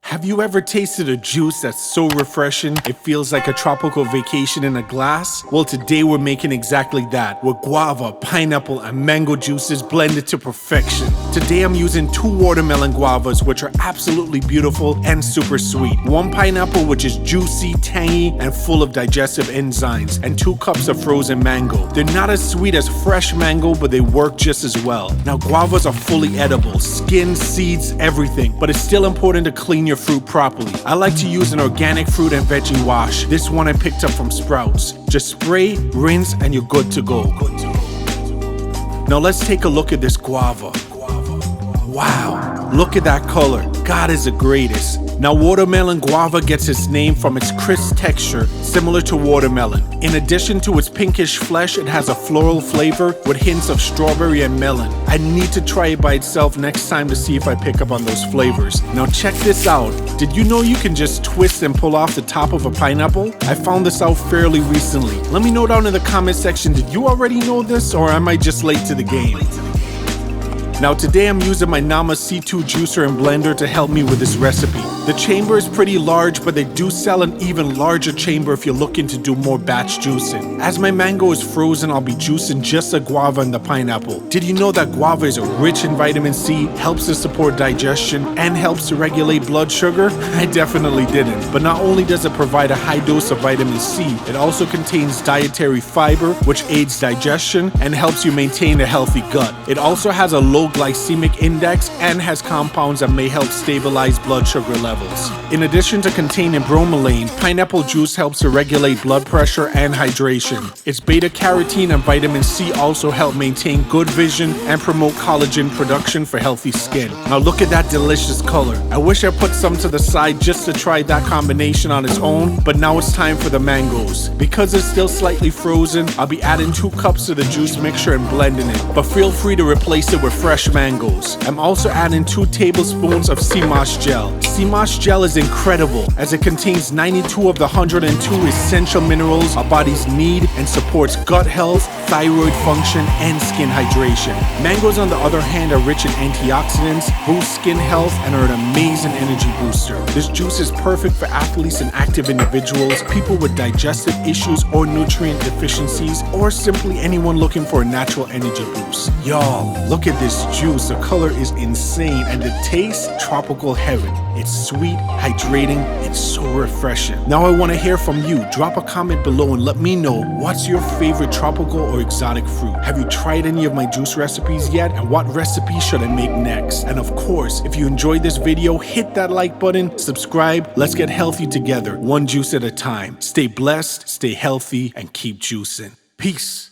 Have you ever tasted a juice that's so refreshing it feels like a tropical vacation in a glass? Well, today we're making exactly that with guava, pineapple, and mango juices blended to perfection. Today I'm using 2 watermelon guavas, which are absolutely beautiful and super sweet. 1 pineapple, which is juicy, tangy, and full of digestive enzymes, and 2 cups of frozen mango. They're not as sweet as fresh mango, but they work just as well. Now, guavas are fully edible, skin, seeds, everything, but it's still important to clean your fruit properly. I like to use an organic fruit and veggie wash. This one I picked up from Sprouts. Just spray, rinse, and you're good to go. Now let's take a look at this guava. Wow, look at that color. God is the greatest. Now, watermelon guava gets its name from its crisp texture, similar to watermelon. In addition to its pinkish flesh, it has a floral flavor with hints of strawberry and melon. I need to try it by itself next time to see if I pick up on those flavors. Now check this out. Did you know you can just twist and pull off the top of a pineapple? I found this out fairly recently. Let me know down in the comment section, did you already know this, or am I just late to the game? Now today I'm using my Nama C2 juicer and blender to help me with this recipe. The chamber is pretty large, but they do sell an even larger chamber if you're looking to do more batch juicing. As my mango is frozen, I'll be juicing just the guava and the pineapple. Did you know that guava is rich in vitamin C, helps to support digestion, and helps to regulate blood sugar? I definitely didn't. But not only does it provide a high dose of vitamin C, it also contains dietary fiber, which aids digestion and helps you maintain a healthy gut. It also has a low glycemic index and has compounds that may help stabilize blood sugar levels. In addition to containing bromelain, pineapple juice helps to regulate blood pressure and hydration. Its beta-carotene and vitamin C also help maintain good vision and promote collagen production for healthy skin. Now look at that delicious color. I wish I put some to the side just to try that combination on its own, but now it's time for the mangoes. Because it's still slightly frozen, I'll be adding 2 cups to the juice mixture and blending it, but feel free to replace it with fresh mangoes. I'm also adding 2 tablespoons of sea moss gel. Sea moss gel is incredible as it contains 92 of the 102 essential minerals our bodies need and supports gut health, thyroid function, and skin hydration. Mangoes, on the other hand, are rich in antioxidants, boost skin health, and are an amazing energy booster. This juice is perfect for athletes and active individuals, people with digestive issues or nutrient deficiencies, or simply anyone looking for a natural energy boost. Y'all, look at this juice. The color is insane and the taste, tropical heaven. It's sweet, hydrating, and so refreshing. Now I want to hear from you. Drop a comment below and let me know what's your favorite tropical or exotic fruit. Have you tried any of my juice recipes yet? And what recipe should I make next? And of course, if you enjoyed this video, hit that like button, subscribe. Let's get healthy together, one juice at a time. Stay blessed, stay healthy, and keep juicing. Peace.